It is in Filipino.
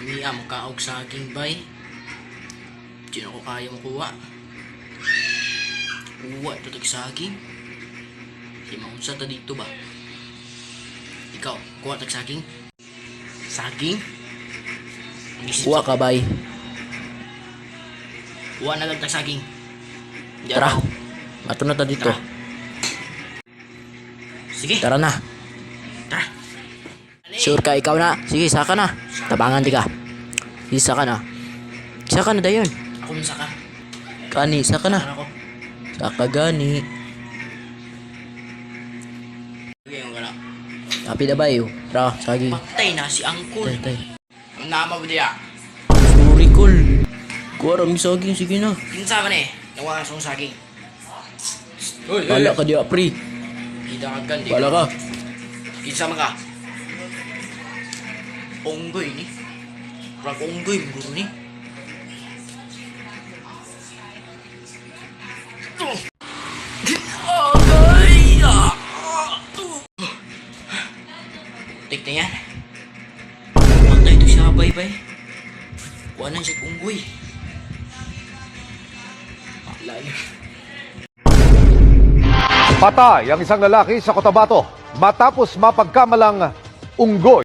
Niya makaog sa aking bay. Sino ko kaya makuha? Kuha ito tagsaging. Di maunsa ta dito ba? Ikaw, kuha tagsaging. Saging? Kuha ka bay. Kuha na lang tagsaging. Tara. Ato na ta dito. Tara. Sige. Tara na. Tara. Sure ka ikaw na. Sige, saka na. Tabangan di ka. Isa ka na. Isa ka na dayon. Ako misa ka. Kani, saka na. Ako. Saka gani. Sige, yung gana. Happy na ba yun? Tara, sagi. Patay na si Angkol. Tay, tay. Ang nama mo diya. Sorry, Col. Kuha rin saging. Sige na. Kinsa man eh. Nawa sa saging. Hoy, Bala ka di, Apri. Kita ka gandi. Bala ka. Kinsa man ka. Onggoy ni. Parang onggoy mo guro ni. Agay! Tik na yan. Patay ito siya, bay-bay. Wala siya unggoy. Layo. Patay ang isang lalaki sa Cotabato matapos mapagkamalang unggoy.